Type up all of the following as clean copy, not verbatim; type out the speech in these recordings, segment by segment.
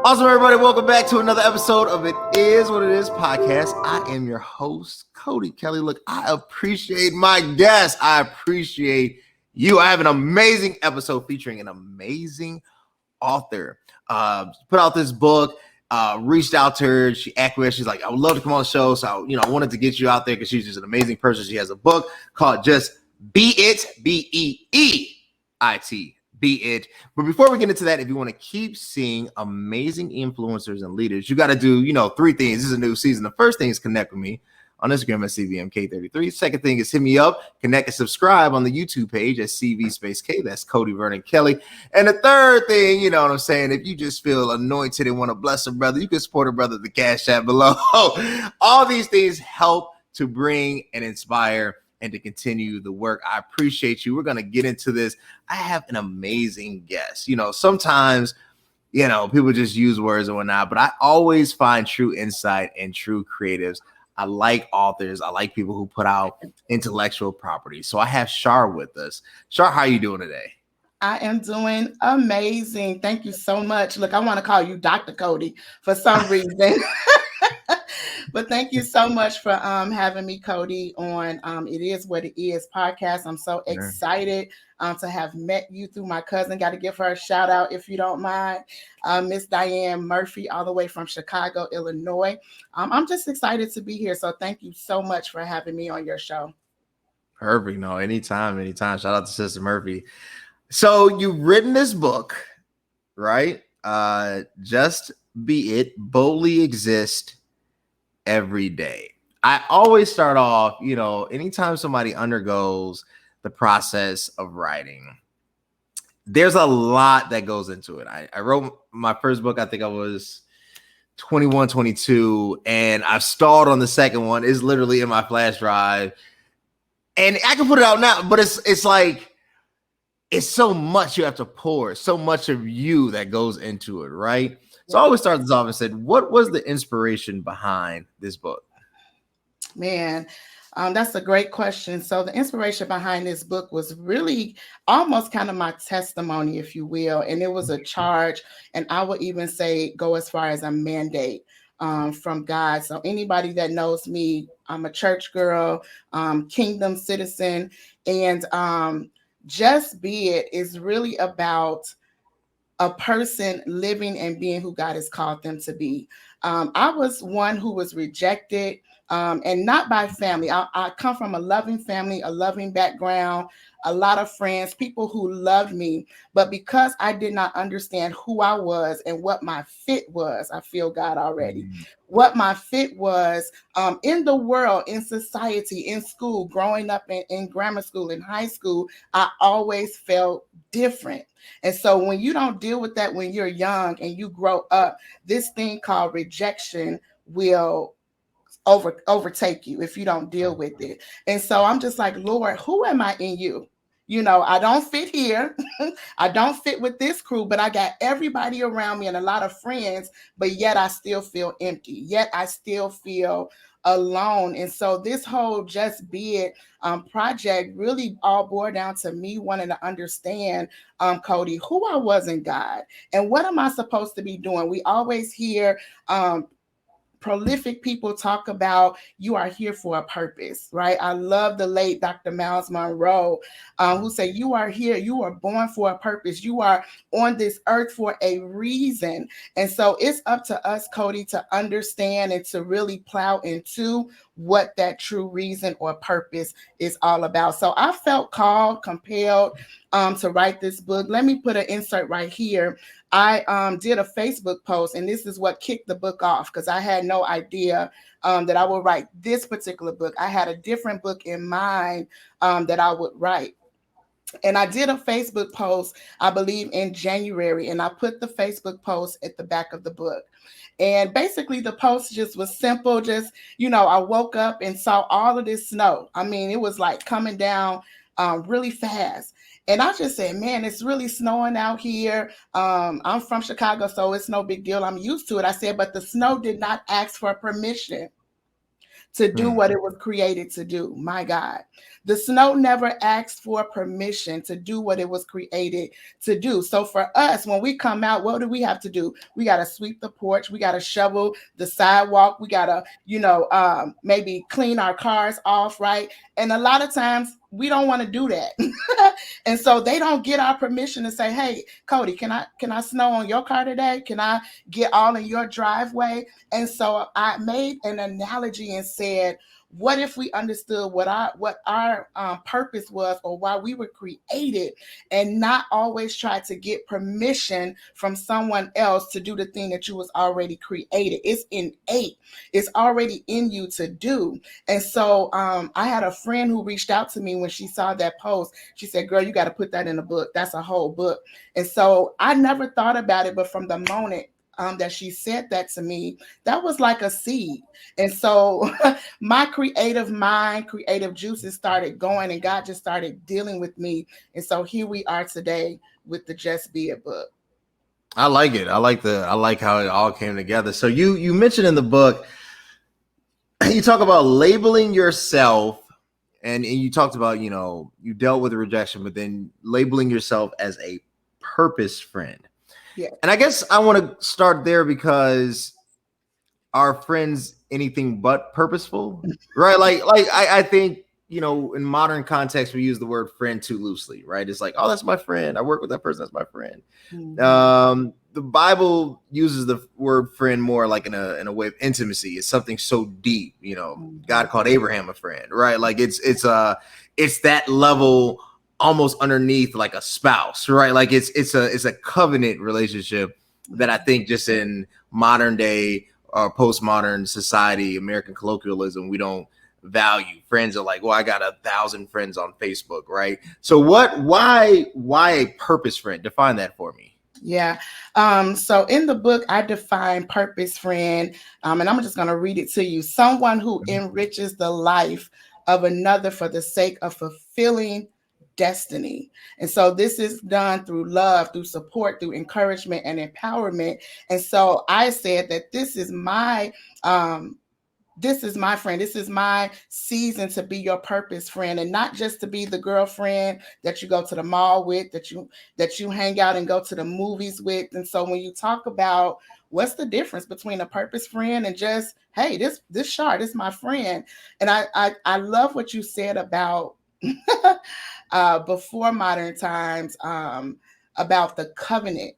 Awesome, everybody. Welcome back to another episode of It Is What It Is podcast. I am your host, Cody Kelly. Look, I appreciate my guests. I appreciate you. I have an amazing episode featuring an amazing author. Put out this book, reached out to her. She acquiesced. She's like, I would love to come on the show. So, I wanted to get you out there because she's just an amazing person. She has a book called Just B.E.E, B-E-E-I-T. Be it. But before we get into that, if you want to keep seeing amazing influencers and leaders, you got to do, three things. This is a new season. The first thing is connect with me on Instagram at CVMK33. Second thing is hit me up, connect and subscribe on the YouTube page at CV Space K. That's Cody Vernon Kelly. And the third thing, you know what I'm saying? If you just feel anointed and want to bless a brother, you can support a brother at the Cash App below. All these things help to bring and inspire and to continue the work. I appreciate you. We're going to get into this. I have an amazing guest. Sometimes, people just use words and whatnot, but I always find true insight and true creatives. I like authors. I like people who put out intellectual property. So I have Char with us. Char, how are you doing today? I am doing amazing. Thank you so much. Look, I want to call you Dr. Cody for some reason. But thank you so much for having me, Cody, on It Is What It Is podcast. I'm so excited to have met you through my cousin. Got to give her a shout out if you don't mind. Miss Diane Murphy, all the way from Chicago, Illinois. I'm just excited to be here. So thank you so much for having me on your show. Perfect. No, anytime. Shout out to Sister Murphy. So you've written this book, right? Just Be It, Boldly Exist Every Day. I always start off, anytime somebody undergoes the process of writing, there's a lot that goes into it. I wrote my first book, I think I was 21, 22, and I've stalled on the second one. It's literally in my flash drive. And I can put it out now, but it's like, it's so much you have to pour, so much of you that goes into it, right? So I always start this off and said, what was the inspiration behind this book? Man, that's a great question. So the inspiration behind this book was really almost kind of my testimony, if you will. And it was a charge. And I would even say go as far as a mandate from God. So anybody that knows me, I'm a church girl, kingdom citizen. And Just Be It is really about a person living and being who God has called them to be. I was one who was rejected, and not by family. I come from a loving family, a loving background, a lot of friends, people who loved me. But because I did not understand who I was and what my fit was, I feel God already. What my fit was in the world, in society, in school, growing up in grammar school, in high school, I always felt different. And so when you don't deal with that when you're young and you grow up, this thing called rejection will overtake you if you don't deal with it. And so I'm just like, Lord, who am I in you? I don't fit here. I don't fit with this crew, but I got everybody around me and a lot of friends, but yet I still feel empty. Yet I still feel alone. And so this whole Just Be It project really all boiled down to me wanting to understand, Cody, who I was in God and what am I supposed to be doing? We always hear prolific people talk about you are here for a purpose, right? I love the late Dr. Miles Monroe, who said you are here, you are born for a purpose, you are on this earth for a reason. And so it's up to us, Cody, to understand and to really plow into what that true reason or purpose is all about. So I felt called, compelled to write this book. Let me put an insert right here. I did a Facebook post, and this is what kicked the book off because I had no idea that I would write this particular book. I had a different book in mind that I would write. And I did a Facebook post, I believe in January, and I put the Facebook post at the back of the book. And basically the post just was simple. Just, I woke up and saw all of this snow. I mean, it was like coming down really fast. And I just said, man, it's really snowing out here. I'm from Chicago, so it's no big deal. I'm used to it. I said, but the snow did not ask for permission to do what it was created to do. My God. The snow never asked for permission to do what it was created to do. So for us, when we come out, what do we have to do? We got to sweep the porch. We got to shovel the sidewalk. We got to, maybe clean our cars off, right? And a lot of times we don't want to do that. And so they don't get our permission to say, hey, Cody, can I snow on your car today? Can I get all in your driveway? And so I made an analogy and said, what if we understood what our purpose was, or why we were created, and not always try to get permission from someone else to do the thing that you was already created? It's innate. It's already in you to do. And so I had a friend who reached out to me when she saw that post. She said, girl, you got to put that in a book. That's a whole book. And so I never thought about it, but from the moment that she said that to me, that was like a seed. And so my creative mind, creative juices started going, and God just started dealing with me. And so here we are today with the Just Be It book. I like it. I like how it all came together. So you mentioned in the book, you talk about labeling yourself, and you talked about, you dealt with rejection, but then labeling yourself as a purpose friend. Yeah. And I guess I want to start there, because are friends anything but purposeful, right? Like I think, in modern context, we use the word friend too loosely, right? It's like, oh, that's my friend. I work with that person. That's my friend. Mm-hmm. The Bible uses the word friend more like in a way of intimacy. It's something so deep, mm-hmm. God called Abraham a friend, right? Like it's that level, almost underneath like a spouse, right? Like it's a covenant relationship that I think just in modern day or postmodern society, American colloquialism, we don't value. Friends are like, well, I got 1,000 friends on Facebook, right? So why a purpose friend? Define that for me. Yeah. So in the book, I define purpose friend, and I'm just going to read it to you. Someone who enriches the life of another for the sake of fulfilling destiny. And so this is done through love, through support, through encouragement and empowerment. And so I said that this is my friend. This is my season to be your purpose friend, and not just to be the girlfriend that you go to the mall with, that you hang out and go to the movies with. And so when you talk about what's the difference between a purpose friend and just, hey, this Char, this is my friend. And I love what you said about before modern times, about the covenant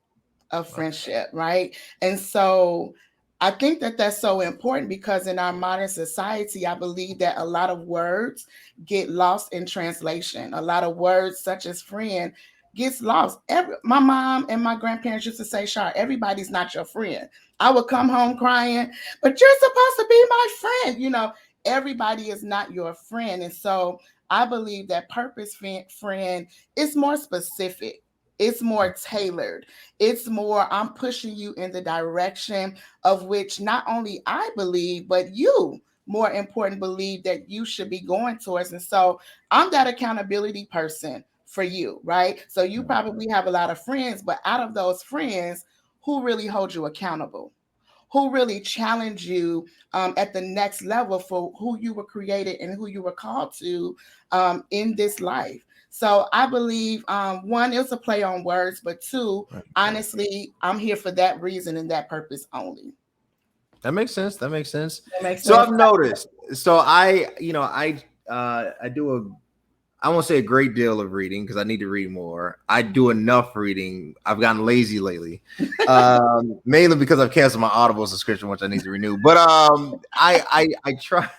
of friendship, right? And so I think that that's so important, because in our modern society, I believe that a lot of words get lost in translation. A lot of words such as friend gets lost. My mom and my grandparents used to say, Char, everybody's not your friend. I would come home crying, but you're supposed to be my friend. Everybody is not your friend. And so I believe that purpose friend is more specific. It's more tailored. It's more, I'm pushing you in the direction of which not only I believe, but you, more important, believe that you should be going towards. And so I'm that accountability person for you, right? So you probably have a lot of friends, but out of those friends, who really hold you accountable? Who really challenge you at the next level for who you were created and who you were called to in this life? So I believe, one, it's a play on words, but two, honestly, I'm here for that reason and that purpose only. That makes sense. So I've noticed. So I do I won't say a great deal of reading, because I need to read more. I do enough reading. I've gotten lazy lately, mainly because I've canceled my Audible subscription, which I need to renew. But I try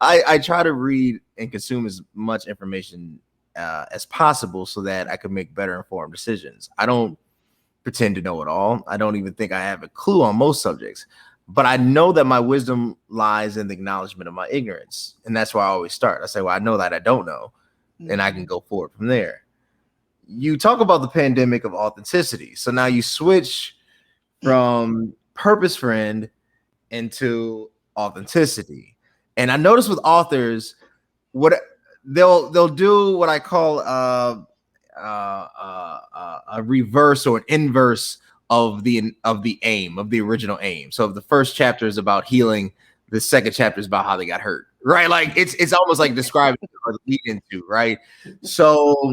I try to read and consume as much information as possible, so that I can make better informed decisions. I don't pretend to know it all. I don't even think I have a clue on most subjects, but I know that my wisdom lies in the acknowledgement of my ignorance. And that's why I always start. I say, well, I know that I don't know, and I can go forward from there. You talk about the pandemic of authenticity. So now you switch from purpose friend into authenticity. And I notice with authors, what they'll do what I call a reverse or an inverse of the aim, of the original aim. So if the first chapter is about healing, the second chapter is about how they got hurt, right? Like it's almost like describing or lead into, right? So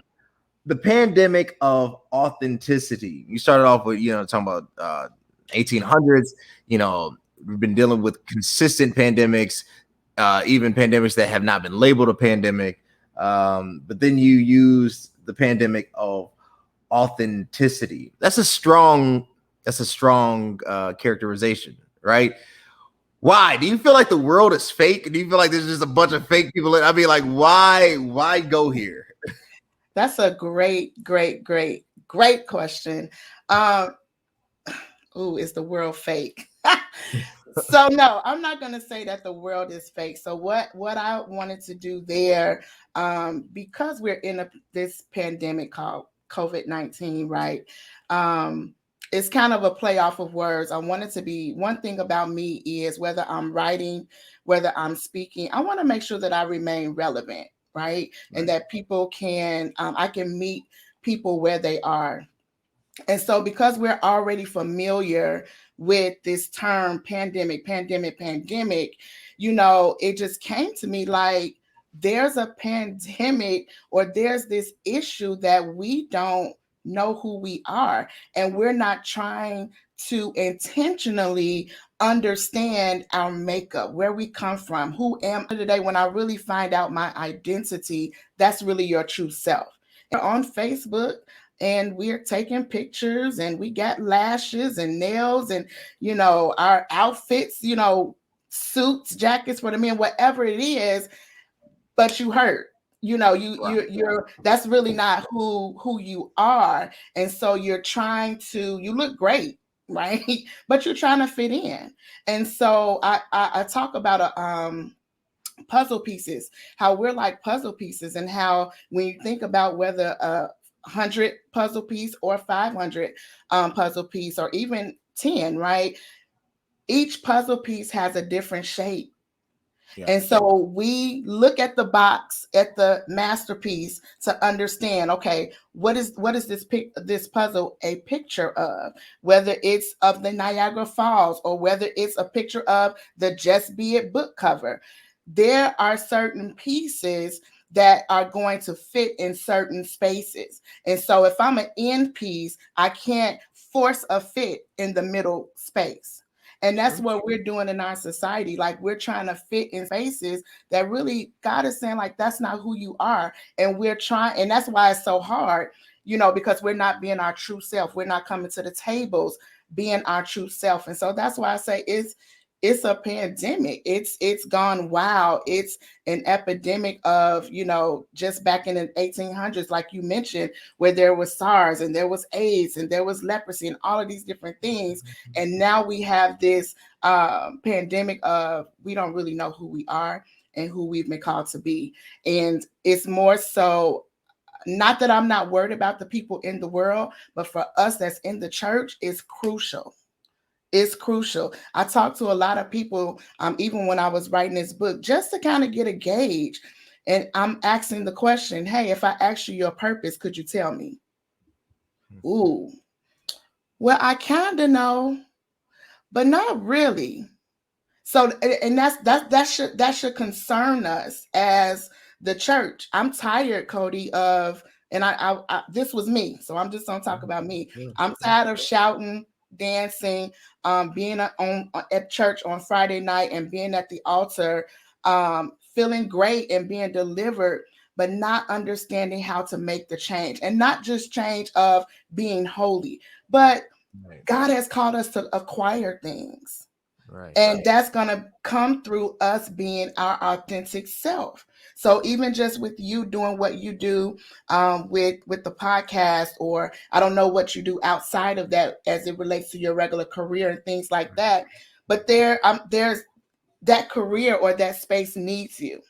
the pandemic of authenticity. You started off with, talking about 1800s. We've been dealing with consistent pandemics, even pandemics that have not been labeled a pandemic. But then you use the pandemic of authenticity. That's a strong characterization, right? Why do you feel like the world is fake? Do you feel like there's just a bunch of fake people? I mean, like, why go here? That's a great question. Is the world fake? So no, I'm not going to say that the world is fake. So what I wanted to do there, because we're in this pandemic called COVID-19, right? It's kind of a play off of words. I wanted to be, one thing about me is whether I'm writing, whether I'm speaking, I want to make sure that I remain relevant, right? And that people can, I can meet people where they are. And so because we're already familiar with this term pandemic, it just came to me like there's a pandemic or there's this issue that we don't know who we are, and we're not trying to intentionally understand our makeup, where we come from, who am I today. When I really find out my identity, that's really your true self. And on Facebook, and we're taking pictures, and we got lashes and nails and our outfits, suits, jackets for the men, whatever it is, but you hurt. You're that's really not who you are. And so you look great, right? But you're trying to fit in. And so I talk about puzzle pieces, how we're like puzzle pieces, and how when you think about whether 100 puzzle piece or 500 puzzle piece, or even 10, right? Each puzzle piece has a different shape. Yeah. And so we look at the box, at the masterpiece, to understand, okay, what is this puzzle a picture of? Whether it's of the Niagara Falls, or whether it's a picture of the Just B.E.E book cover. There are certain pieces that are going to fit in certain spaces. And so if I'm an end piece, I can't force a fit in the middle space. And that's what we're doing in our society. Like, we're trying to fit in spaces that really God is saying, like, that's not who you are. And we're trying, and that's why it's so hard, because we're not being our true self. We're not coming to the tables being our true self. And so that's why I say it's a pandemic. It's gone wild. It's an epidemic of, just back in the 1800s, like you mentioned, where there was SARS and there was AIDS and there was leprosy and all of these different things. And now we have this pandemic of, we don't really know who we are and who we've been called to be. And it's more so, not that I'm not worried about the people in the world, but for us that's in the church, it's crucial. It's crucial. I talked to a lot of people, even when I was writing this book, just to kind of get a gauge. And I'm asking the question, hey, if I ask you your purpose, could you tell me? Ooh, well, I kind of know, but not really. So, and that should concern us as the church. I'm tired, Cody, of, and I this was me, so I'm just gonna talk about me. I'm tired of shouting, dancing, being at church on Friday night and being at the altar, feeling great and being delivered, but not understanding how to make the change, and not just change of being holy, but God has called us to acquire things. Right. And that's going to come through us being our authentic self. So even just with you doing what you do with the podcast, or I don't know what you do outside of that as it relates to your regular career and things like that, but there's that career or that space needs you.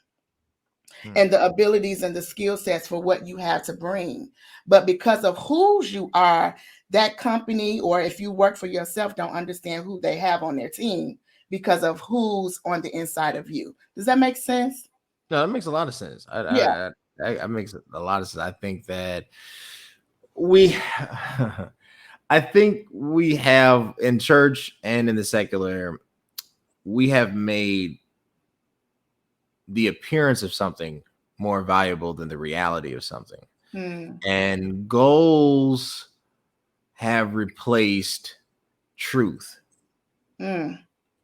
And the abilities and the skill sets for what you have to bring. But because of whose you are, that company, or if you work for yourself, don't understand who they have on their team because of who's on the inside of you. Does that make sense? No, that makes a lot of sense. It makes a lot of sense. I think that I think we have, in church and in the secular, we have made the appearance of something more valuable than the reality of something. Mm, And goals have replaced truth, mm,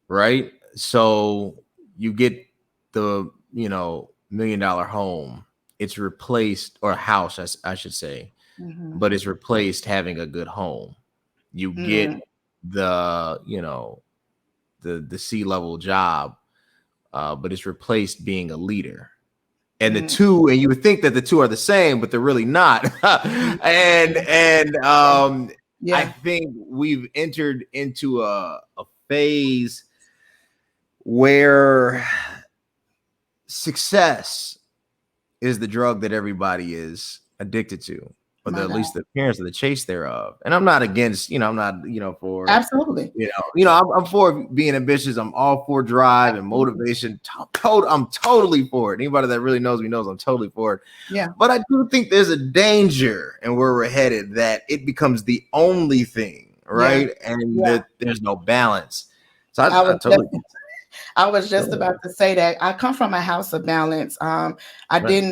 right? So you get the, $1 million home, it's replaced, or a house, I should say, mhm, but it's replaced having a good home. You get mm, the, the C-level job, but it's replaced being a leader. And the mm, two, and you would think that the two are the same, but they're really not. mm. I Yeah. think we've entered into a phase where success is the drug that everybody is addicted to, or My at God. least the appearance of the chase thereof. And I'm not against, I'm not, for, Absolutely. I'm for being ambitious. I'm all for drive and Absolutely. motivation. I'm totally for it. Anybody that really knows me knows I'm totally for it. Yeah. But I do think there's a danger, and where we're headed, that it becomes the only thing, Yeah. right? And Yeah. that there's no balance. So I I was totally, I was just totally about to say that I come from a house of balance. right.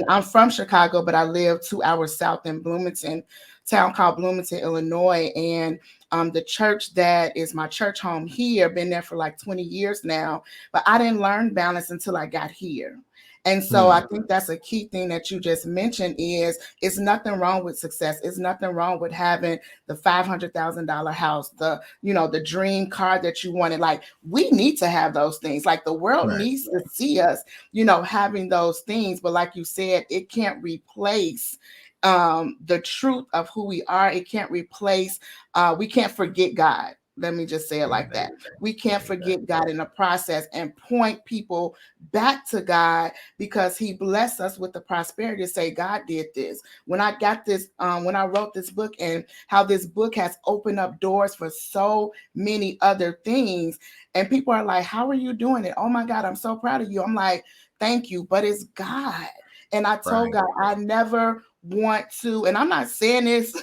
I'm from Chicago, but I live 2 hours south in Bloomington, town called Bloomington, Illinois. And the church that is my church home here, been there for like 20 years now, but I didn't learn balance until I got here. And so I Hmm. think that's a key thing that you just mentioned is it's nothing wrong with success. It's nothing wrong with having the $500,000 house, the dream car that you wanted. Like we need to have those things. Like the world Right. needs to see us, having those things. But like you said, it can't replace the truth of who we are. It can't replace. We can't forget God. Let me just say it like that. We can't forget God in the process and point people back to God because He blessed us with the prosperity to say, God did this. When I got this, when I wrote this book, and how this book has opened up doors for so many other things. And people are like, how are you doing it? Oh my God, I'm so proud of you. I'm like, thank you, but it's God. And I told Right. God, I never want to, and I'm not saying this,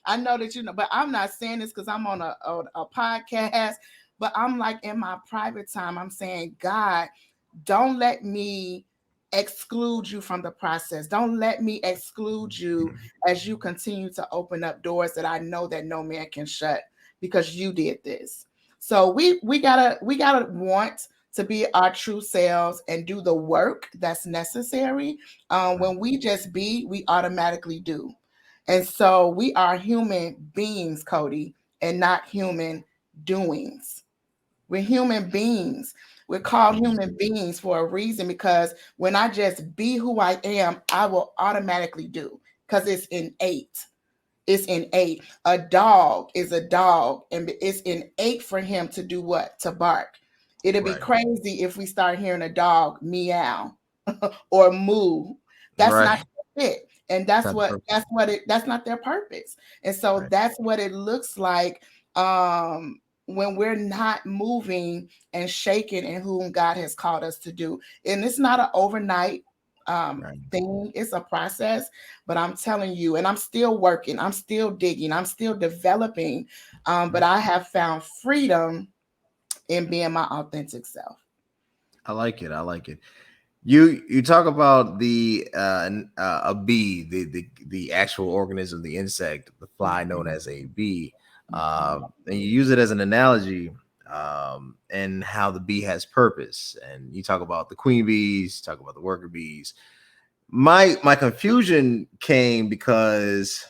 I know that but I'm not saying this because I'm on a podcast, but I'm like in my private time, I'm saying, God, don't let me exclude you from the process. Don't let me exclude you as you continue to open up doors that I know that no man can shut because you did this. So we gotta want to be our true selves and do the work that's necessary. When we just be, we automatically do. And so we are human beings, Cody, and not human doings. We're human beings. We're called human beings for a reason because when I just be who I am, I will automatically do because it's innate. It's innate. A dog is a dog, and it's innate for him to do what? To bark. It'll be Right. crazy if we start hearing a dog meow or moo. That's Right. not their fit. And It's not the purpose. that's not their purpose. And so Right. that's what it looks like when we're not moving and shaking in whom God has called us to do. And it's not an overnight Right. thing, it's a process. But I'm telling you, and I'm still working, I'm still digging, I'm still developing. But I have found freedom in being my authentic self. I like it. I like it. You talk about the a bee, the actual organism, the insect, the fly known as a bee, and you use it as an analogy, and how the bee has purpose. And you talk about the queen bees, talk about the worker bees. My confusion came because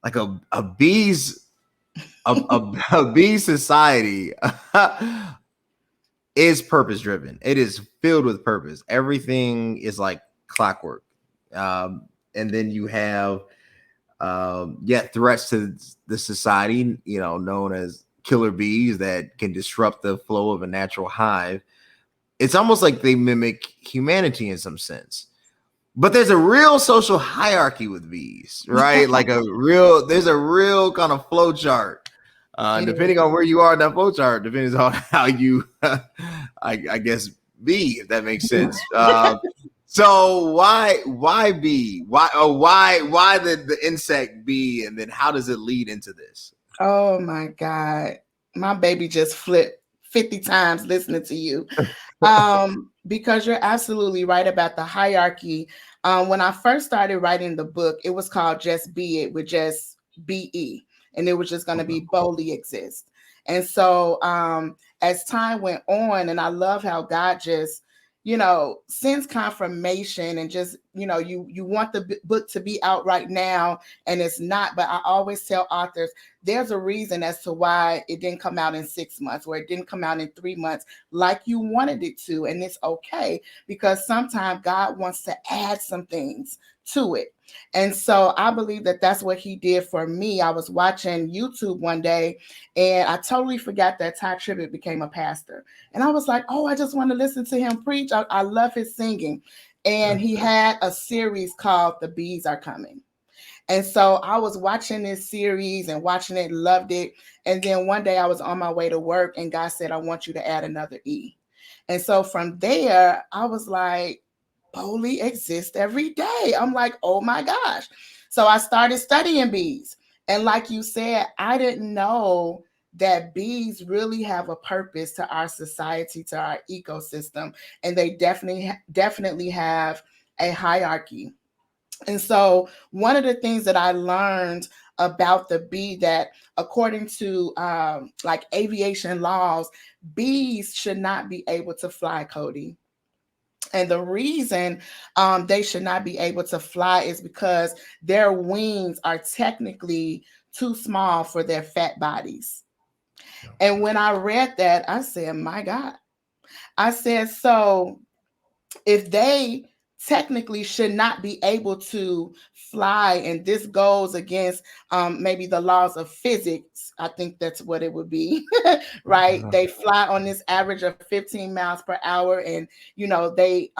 like a bees a bee society is purpose driven. It is filled with purpose. Everything is like clockwork. And then you have threats to the society, known as killer bees that can disrupt the flow of a natural hive. It's almost like they mimic humanity in some sense. But there's a real social hierarchy with bees, right? There's a real kind of flow chart. It is. Depending on where you are in that flow chart, depends on how you, I guess, be, if that makes sense. So why bee? Why the insect bee? And then how does it lead into this? Oh my God. My baby just 50 times listening to you. Because you're absolutely right about the hierarchy. When I first started writing the book, it was called Just Be It with just B.E. And it was just going to Okay. be boldly exist. And so as time went on, and I love how God just, sends confirmation and just, you want the book to be out right now and it's not. But I always tell authors, there's a reason as to why it didn't come out in 6 months or it didn't come out in 3 months like you wanted it to. And it's okay because sometimes God wants to add some things to it. And so I believe that that's what he did for me. I was watching YouTube one day and I totally forgot that Ty Tribbett became a pastor. And I was like, oh, I just want to listen to him preach. I love his singing. And he had a series called The Bees Are Coming. And so I was watching this series and watching it, loved it. And then one day I was on my way to work and God said, I want you to add another E. And so from there, I was like, boldly exist every day. I'm like, oh my gosh. So I started studying bees. And like you said, I didn't know that bees really have a purpose to our society, to our ecosystem. And they definitely have a hierarchy. And so one of the things that I learned about the bee that according to like aviation laws, bees should not be able to fly, Cody. And the reason they should not be able to fly is because their wings are technically too small for their fat bodies. And when I read that, I said, my God. I said, so if they technically should not be able to fly, and this goes against maybe the laws of physics, I think that's what it would be, right? They fly on this average of 15 miles per hour, and they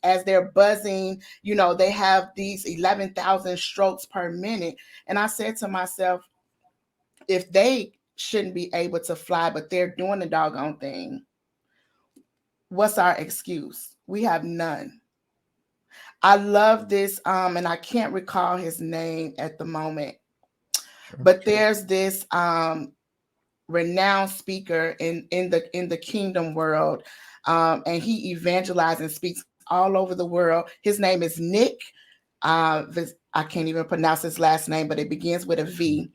as they're buzzing, they have these 11,000 strokes per minute. And I said to myself, if they shouldn't be able to fly, but they're doing the doggone thing, what's our excuse? We have none. I love this, and I can't recall his name at the moment, but there's this renowned speaker in the kingdom world, and he evangelizes and speaks all over the world. His name is Nick. I can't even pronounce his last name, but it begins with a V.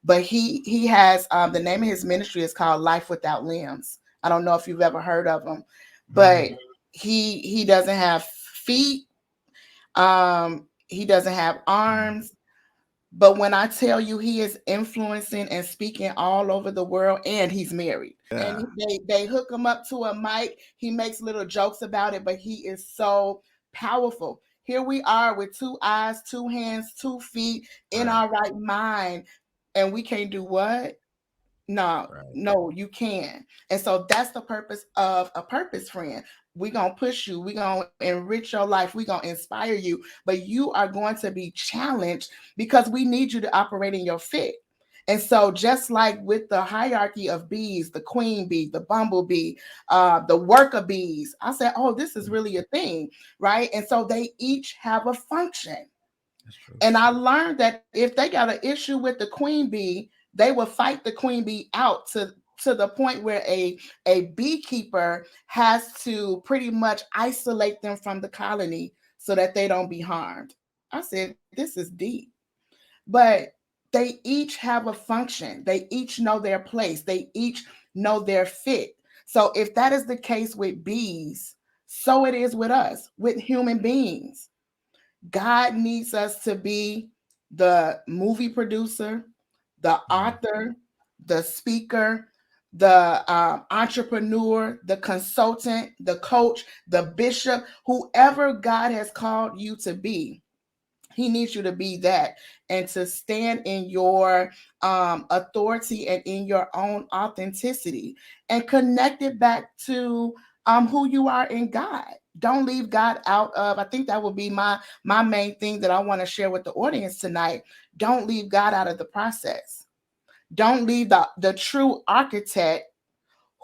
But he has the name of his ministry is called Life Without Limbs. I don't know if you've ever heard of him, but he doesn't have feet. He doesn't have arms, but when I tell you he is influencing and speaking all over the world, and he's married, and Yeah. they hook him up to a mic. He makes little jokes about it, but he is so powerful. Here we are with two eyes, two hands, 2 feet in Right. our right mind, and we can't do what? No, Right. no, you can. And so that's the purpose of a purpose friend. We're going to push you. We're going to enrich your life. We're going to inspire you. But you are going to be challenged because we need you to operate in your fit. And so, just like with the hierarchy of bees, the queen bee, the bumblebee, the worker bees, I said, oh, this is really a thing, right? And so, they each have a function. That's true. And I learned that if they got an issue with the queen bee, they will fight the queen bee out to the point where a beekeeper has to pretty much isolate them from the colony so that they don't be harmed. I said, this is deep. But they each have a function. They each know their place. They each know their fit. So if that is the case with bees, so it is with us, with human beings. God needs us to be the movie producer, the author, the speaker, the entrepreneur, the consultant, the coach, the bishop, whoever God has called you to be. He needs you to be that and to stand in your authority and in your own authenticity and connect it back to who you are in God. Don't leave God out of. I think that would be my main thing that I want to share with the audience tonight. Don't leave God out of the process. Don't leave the true architect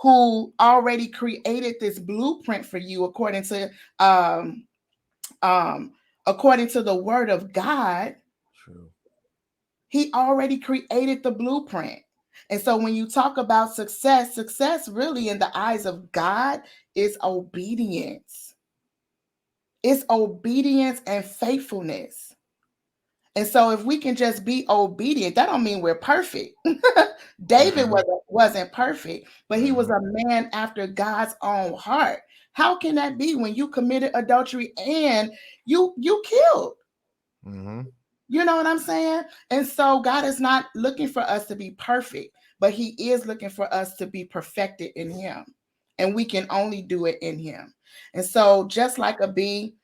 who already created this blueprint for you um, um, according to the word of God. True. He already created the blueprint. And so when you talk about success, success really in the eyes of God is obedience. It's obedience and faithfulness. And so if we can just be obedient, that don't mean we're perfect. David Mhm. wasn't perfect, but he was Mhm. a man after God's own heart. How can that be when you committed adultery and you killed? Mhm. You know what I'm saying? And so God is not looking for us to be perfect, but he is looking for us to be perfected in him. And we can only do it in him. And so just like a bee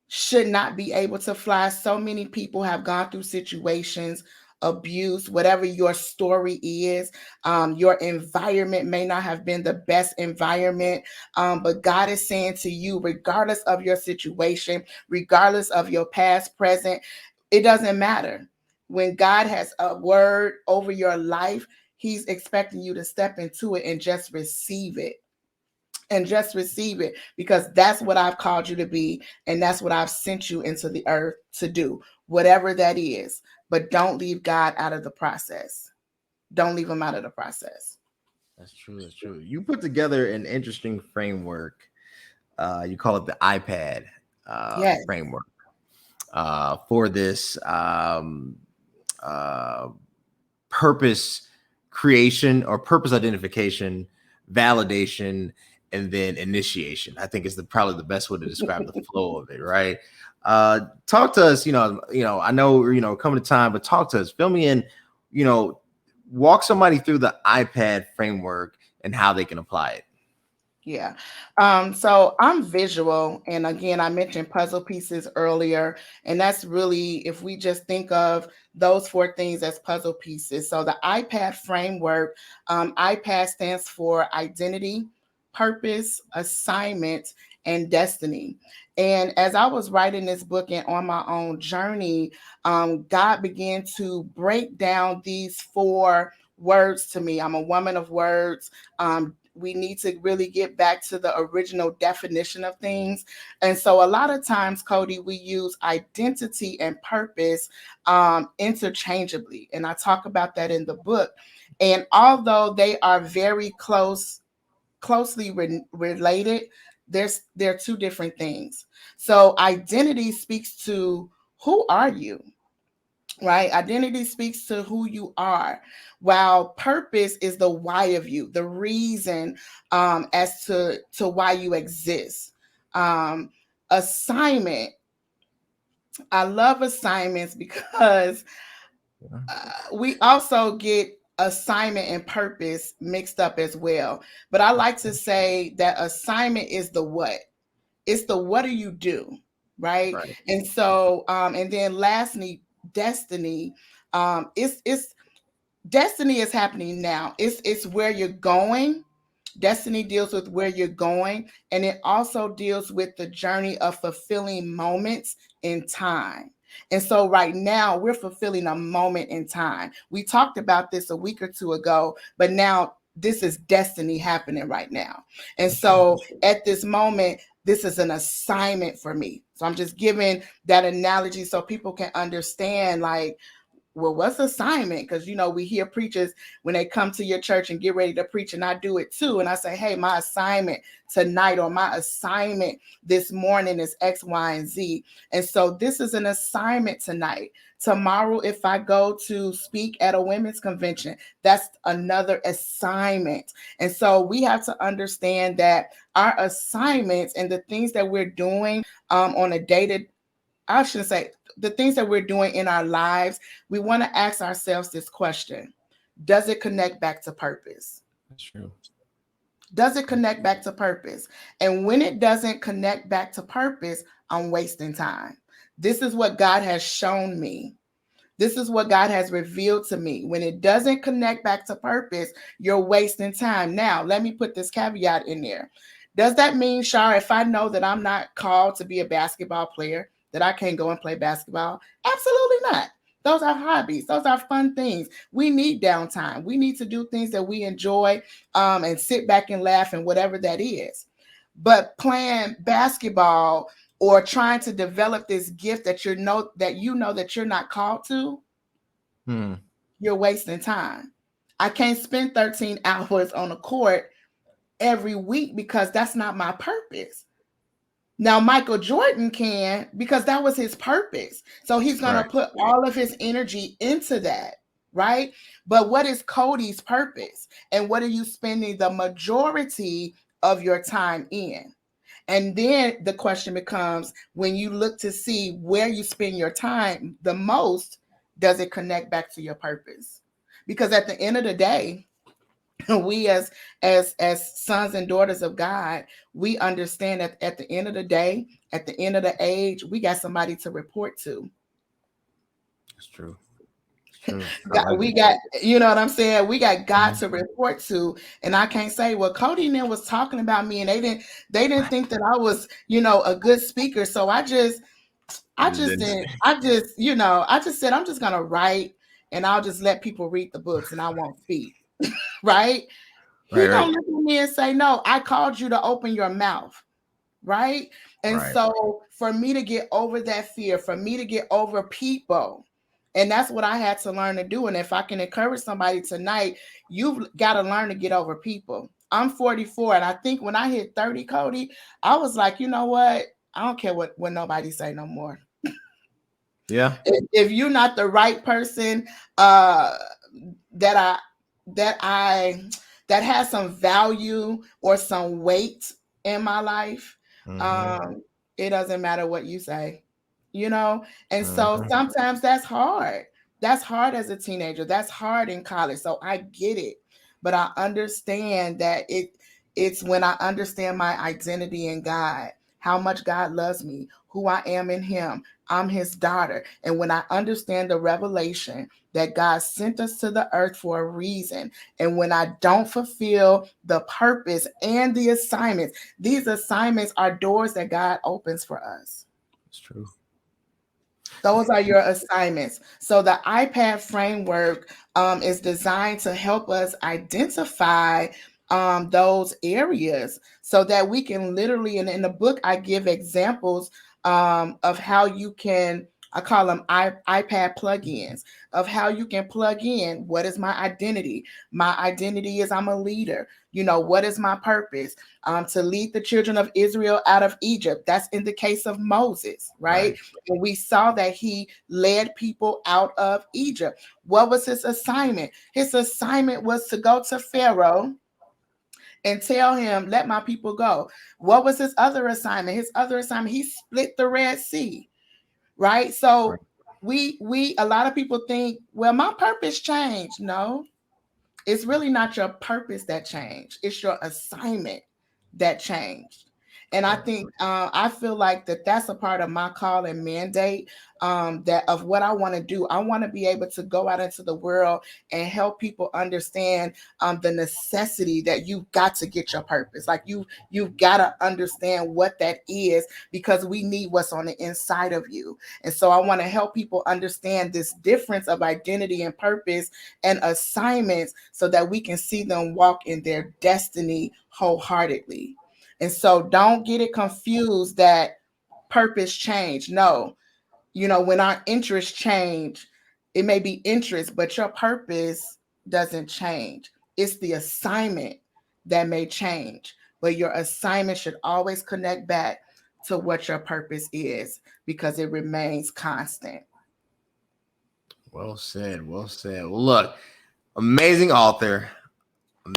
should not be able to fly. So many people have gone through situations, abuse, whatever your story is. Your environment may not have been the best environment, but God is saying to you, regardless of your situation, regardless of your past, present, it doesn't matter. When God has a word over your life, He's expecting you to step into it and just receive it, and just receive it, because that's what I've called you to be, and that's what I've sent you into the earth to do, whatever that is. But don't leave God out of the process. Don't leave him out of the process. That's true. That's true. You put together an interesting framework. You call it the iPad Yes. framework for this uh, purpose creation or purpose identification, validation, and then initiation. I think is probably the best way to describe the flow of it, right? Talk to us. I know coming to time, but talk to us. Fill me in. You know, walk somebody through the iPad framework and how they can apply it. Yeah. So I'm visual. And again, I mentioned puzzle pieces earlier. And that's really, if we just think of those four things as puzzle pieces. So the iPad framework, iPad stands for identity, purpose, assignment, and destiny. And as I was writing this book and on my own journey, God began to break down these four words to me. I'm a woman of words. We need to really get back to the original definition of things. And so a lot of times, Cody, we use identity and purpose interchangeably. And I talk about that in the book. And although they are very closely related, they're two different things. So identity speaks to who are you, right? Identity speaks to who you are, while purpose is the why of you, the reason as to why you exist. Um, Assignment. I love assignments because we also get assignment and purpose mixed up as well. But I like to say that assignment is the what. It's the what do you do, right? Right. And so, and then lastly, destiny. It's destiny is happening now. It's where you're going. Destiny deals with where you're going, and it also deals with the journey of fulfilling moments in time. And so, right now, we're fulfilling a moment in time. We talked about this a week or two ago, but now this is destiny happening right now. And That's true. so, at this moment, this is an assignment for me. So, I'm just giving that analogy so people can understand, like, well, what's assignment? Because we hear preachers when they come to your church and get ready to preach, and I do it too. And I say, hey, my assignment tonight or my assignment this morning is X, Y, and Z. And so this is an assignment tonight. Tomorrow, if I go to speak at a women's convention, that's another assignment. And so we have to understand that our assignments and the things that we're doing on a day-to I shouldn't say the things that we're doing in our lives, we want to ask ourselves this question. Does it connect back to purpose? That's true. Does it connect back to purpose? And when it doesn't connect back to purpose, I'm wasting time. This is what God has shown me. This is what God has revealed to me. When it doesn't connect back to purpose, you're wasting time. Now, let me put this caveat in there. Does that mean, Shar, if I know that I'm not called to be a basketball player, that I can't go and play basketball? Absolutely not. Those are hobbies. Those are fun things. We need downtime. We need to do things that we enjoy and sit back and laugh and whatever that is. But playing basketball or trying to develop this gift that you know that you're not called to, Hmm. you're wasting time. I can't spend 13 hours on a court every week because that's not my purpose. Now, Michael Jordan can because that was his purpose. So he's going to Right. put all of his energy into that, right? But what is Cody's purpose? And what are you spending the majority of your time in? And then the question becomes, when you look to see where you spend your time the most, does it connect back to your purpose? Because at the end of the day, we as sons and daughters of God, we understand that at the end of the day, at the end of the age, we got somebody to report to. It's true. It's true. I God, like we it. got, you know what I'm saying? We got God Mhm. to report to. And I can't say, well, Cody and them was talking about me and they didn't think that I was, a good speaker. So I You just just didn't. didn't, I just said I'm just gonna write and I'll just let people read the books and I won't speak. Right? He Right, gonna right, look at me and say, no, I called you to open your mouth. Right? And right. so for me to get over that fear, for me to get over people, and that's what I had to learn to do. And if I can encourage somebody tonight, you've got to learn to get over people. I'm 44, and I think when I hit 30, Cody, I was like, you know what? I don't care what nobody say no more. Yeah. If you're not the right person, uh, that I that I that has some value or some weight in my life, Hmm. um, it doesn't matter what you say, you know. And so Hmm. sometimes that's hard. That's hard as a teenager. That's hard in college. So I get it, but I understand that it's when I understand my identity in God, how much God loves me, who I am in Him. I'm His daughter, and when I understand the revelation that God sent us to the earth for a reason. And when I don't fulfill the purpose and the assignments, these assignments are doors that God opens for us. It's true. Those are your assignments. So the iPad framework is designed to help us identify those areas so that we can literally, and in the book, I give examples of how you can. I call them iPad plugins of how you can plug in. What is my identity? My identity is I'm a leader. What is my purpose? To lead the children of Israel out of Egypt. That's in the case of Moses, right? Right. And we saw that he led people out of Egypt. What was his assignment? His assignment was to go to Pharaoh and tell him, let my people go. What was his other assignment? His other assignment, he split the Red Sea, right? Right. So we a lot of people think, well, my purpose changed. No, it's really not your purpose that changed. It's your assignment that changed. And I Right. think I feel like that's a part of my call and mandate, that of what I want to do. I want to be able to go out into the world and help people understand the necessity that you've got to get your purpose. Like you've got to understand what that is because we need what's on the inside of you. And so I want to help people understand this difference of identity and purpose and assignments so that we can see them walk in their destiny wholeheartedly. And so don't get it confused that purpose change. No, when our interests change, it may be interest, but your purpose doesn't change. It's the assignment that may change, but your assignment should always connect back to what your purpose is because it remains constant. Well said. Well said. Well, look, amazing author,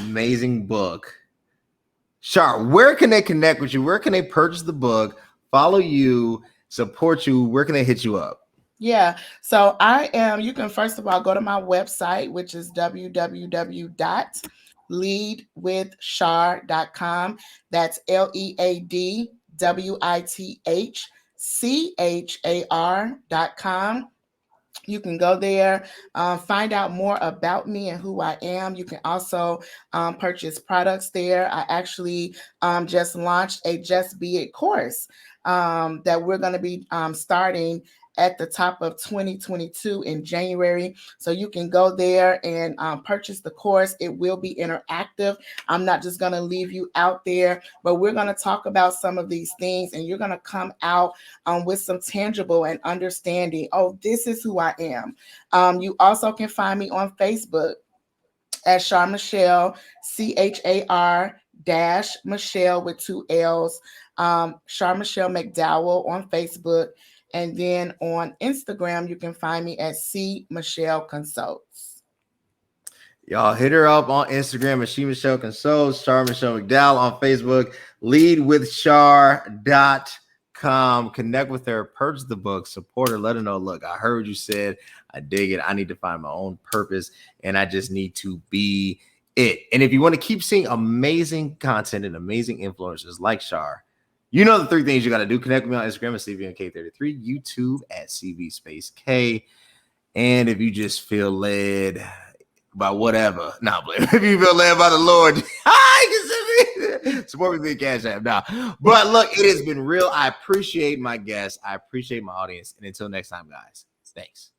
amazing book. Char, where can they connect with you? Where can they purchase the book, follow you, support you? Where can they hit you up? Yeah. So you can first of all go to my website, which is www.leadwithchar.com. That's LEADWITHCHAR.com. You can go there, find out more about me and who I am. You can also purchase products there. I actually just launched a Just Be It course that we're going to be starting at the top of 2022 in January. So you can go there and purchase the course. It will be interactive. I'm not just going to leave you out there, but we're going to talk about some of these things, and you're going to come out with some tangible and understanding. Oh, this is who I am. You also can find me on Facebook at Char-Michelle, Char-Michelle with 2 L's, Char-Michelle McDowell on Facebook. And then on Instagram, you can find me at C Michelle Consults. Y'all hit her up on Instagram at She Michelle Consults, Char-Michelle McDowell on Facebook, leadwithchar.com. Connect with her, purchase the book, support her, let her know, look, I heard what you said. I dig it. I need to find my own purpose, and I just need to be it. And if you want to keep seeing amazing content and amazing influencers like Char, you know the 3 things you got to do. Connect with me on Instagram at CVMK33, YouTube at CV Space K. And if you just feel led by whatever, if you feel led by the Lord, support me via Cash App now. But look, it has been real. I appreciate my guests. I appreciate my audience. And until next time, guys, thanks.